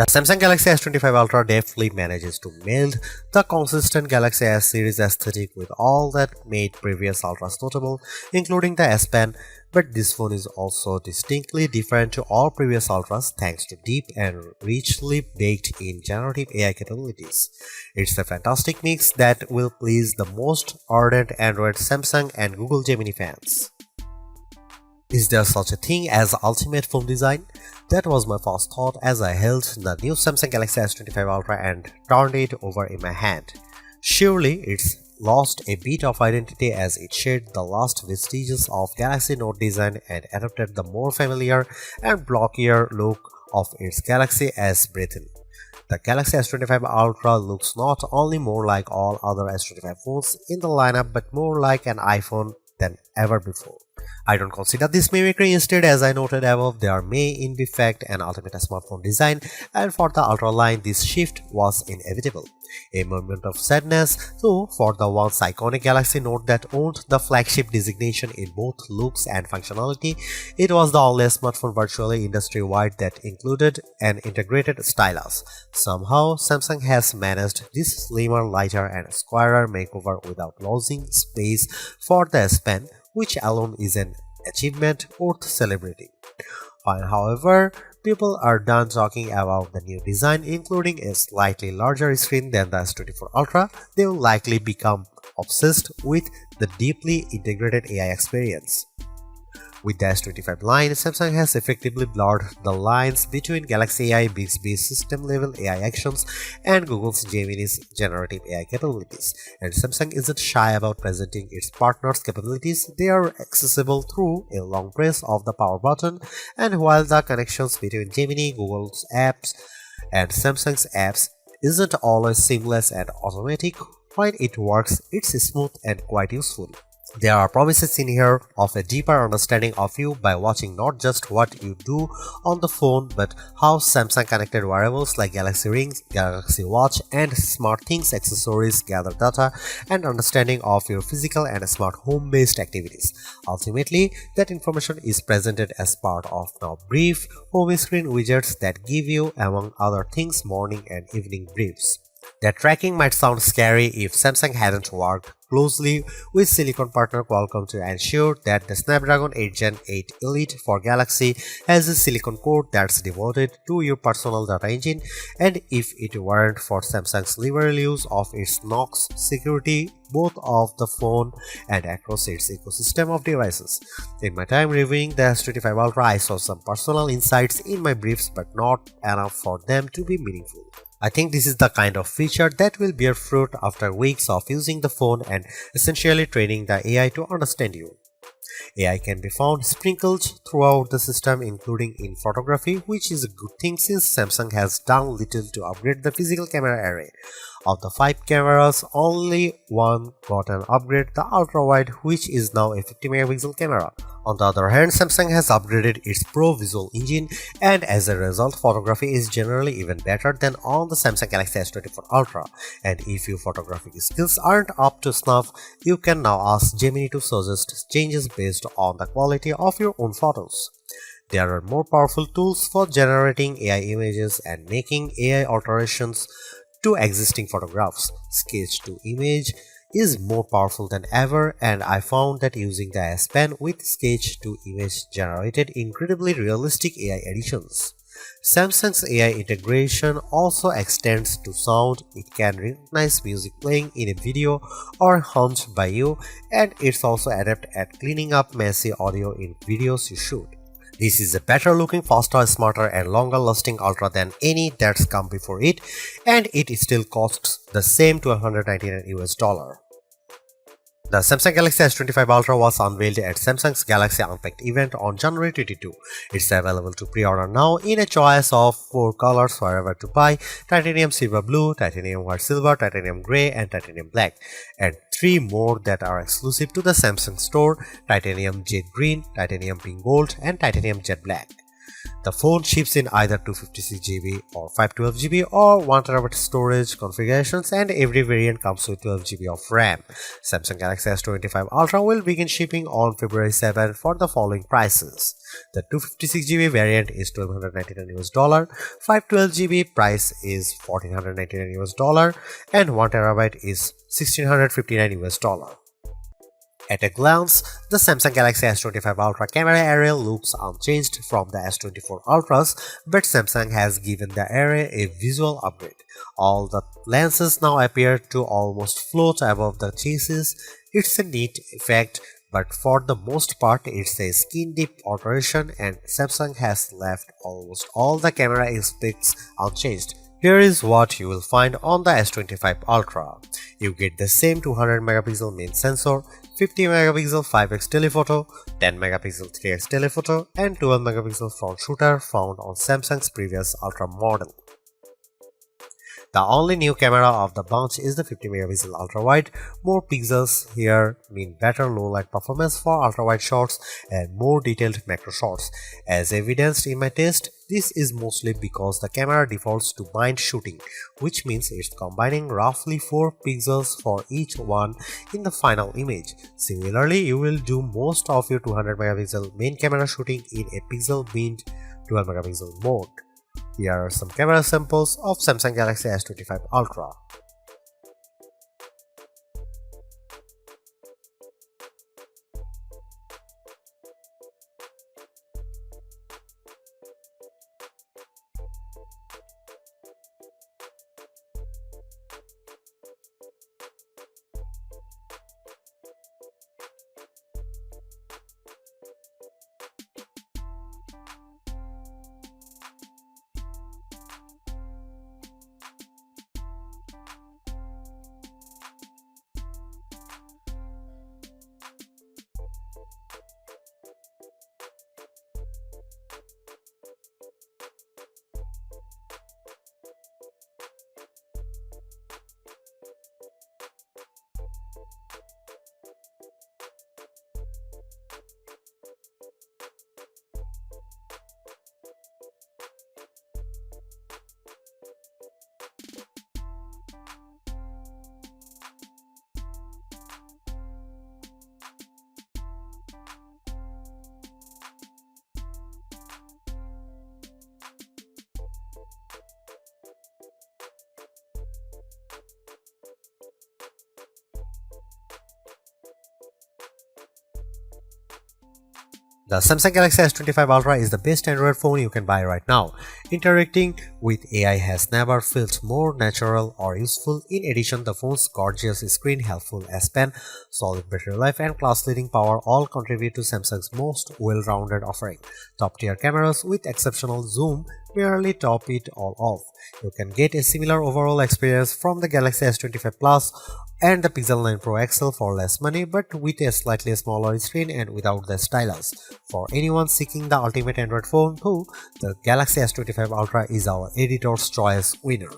The Samsung Galaxy S25 Ultra deftly manages to meld the consistent Galaxy S series aesthetic with all that made previous Ultras notable, including the S Pen, but this phone is also distinctly different to all previous Ultras thanks to deep and richly baked in generative AI capabilities. It's a fantastic mix that will please the most ardent Android, Samsung and Google Gemini fans. Is there such a thing as ultimate phone design? That was my first thought as I held the new Samsung Galaxy S25 Ultra and turned it over in my hand. Surely it's lost a bit of identity as it shed the last vestiges of Galaxy Note design and adopted the more familiar and blockier look of its Galaxy S Breathin. The Galaxy S25 Ultra looks not only more like all other S25 phones in the lineup but more like an iPhone than ever before. I don't consider this mimicry. Instead, as I noted above, there may in fact an ultimate smartphone design, and for the Ultra line this shift was inevitable. A moment of sadness, though, for the once iconic Galaxy Note that owned the flagship designation in both looks and functionality. It was the only smartphone virtually industry-wide that included an integrated stylus. Somehow, Samsung has managed this slimmer, lighter and squarer makeover without losing space for the S Pen, which alone is an achievement worth celebrating. Fine, however, people are done talking about the new design, including a slightly larger screen than the S24 Ultra. They will likely become obsessed with the deeply integrated AI experience. With the S25 line, Samsung has effectively blurred the lines between Galaxy AI Bixby's system-level AI actions and Google's Gemini's generative AI capabilities, and Samsung isn't shy about presenting its partners' capabilities. They are accessible through a long press of the power button, and while the connections between Gemini, Google's apps, and Samsung's apps isn't always seamless and automatic, when it works, it's smooth and quite useful. There are promises in here of a deeper understanding of you by watching not just what you do on the phone but how Samsung connected wearables like Galaxy Rings, Galaxy Watch and SmartThings accessories gather data and understanding of your physical and smart home-based activities. Ultimately, that information is presented as part of now brief home screen widgets that give you, among other things, morning and evening briefs. That tracking might sound scary if Samsung hadn't worked closely with silicon partner Qualcomm to ensure that the Snapdragon 8 Gen 8 Elite for Galaxy has a silicon core that's devoted to your personal data engine, and if it weren't for Samsung's liberal use of its Knox security both of the phone and across its ecosystem of devices. In my time reviewing the S25 Ultra, I saw some personal insights in my briefs but not enough for them to be meaningful. I think this is the kind of feature that will bear fruit after weeks of using the phone and essentially training the AI to understand you. AI can be found sprinkled throughout the system, including in photography, which is a good thing since Samsung has done little to upgrade the physical camera array. Of the 5 cameras, only one got an upgrade, the ultra-wide, which is now a 50 megapixel camera. On the other hand, Samsung has upgraded its Pro Visual engine, and as a result, photography is generally even better than on the Samsung Galaxy S24 Ultra. And if your photographic skills aren't up to snuff, you can now ask Gemini to suggest changes based on the quality of your own photos. There are more powerful tools for generating AI images and making AI alterations to existing photographs. Sketch to image is more powerful than ever, and I found that using the S Pen with sketch to image generated incredibly realistic AI editions. Samsung's AI integration also extends to sound. It can recognize music playing in a video or hummed by you, and it's also adept at cleaning up messy audio in videos you shoot. This is a better looking, faster, smarter and longer lasting Ultra than any that's come before it, and it still costs the same $199 US. The Samsung Galaxy S25 Ultra was unveiled at Samsung's Galaxy Unpacked event on January 22. It's available to pre-order now in a choice of 4 colors wherever to buy: titanium silver blue, titanium white silver, titanium grey and titanium black, and 3 more that are exclusive to the Samsung store: titanium jade green, titanium pink gold and titanium jet black. The phone ships in either 256GB or 512GB or 1TB storage configurations, and every variant comes with 12GB of RAM. Samsung Galaxy S25 Ultra will begin shipping on February 7 for the following prices. The 256GB variant is $1,299, 512GB price is $1,499, and 1TB is $1,659. At a glance, the Samsung Galaxy S25 Ultra camera array looks unchanged from the S24 Ultras, but Samsung has given the array a visual upgrade. All the lenses now appear to almost float above the chassis. It's a neat effect, but for the most part it's a skin-deep alteration, and Samsung has left almost all the camera aspects unchanged. Here is what you will find on the S25 Ultra. You get the same 200MP main sensor, 50MP 5x telephoto, 10MP 3x telephoto, and 12MP front shooter found on Samsung's previous Ultra model. The only new camera of the bunch is the 50MP ultra-wide. More pixels here mean better low-light performance for ultra-wide shots and more detailed macro shots. As evidenced in my test, this is mostly because the camera defaults to bind shooting, which means it's combining roughly 4 pixels for each one in the final image. Similarly, you will do most of your 200MP main camera shooting in a pixel-binned 12MP mode. Here are some camera samples of Samsung Galaxy S25 Ultra. The Samsung Galaxy S25 Ultra is the best Android phone you can buy right now. Interacting with AI has never felt more natural or useful. In addition, the phone's gorgeous screen, helpful S Pen, solid battery life, and class-leading power all contribute to Samsung's most well-rounded offering. Top-tier cameras with exceptional zoom merely top it all off. You can get a similar overall experience from the Galaxy S25 Plus and the Pixel 9 Pro XL for less money, but with a slightly smaller screen and without the stylus. For anyone seeking the ultimate Android phone too, the Galaxy S25 Ultra is our editor's choice winner.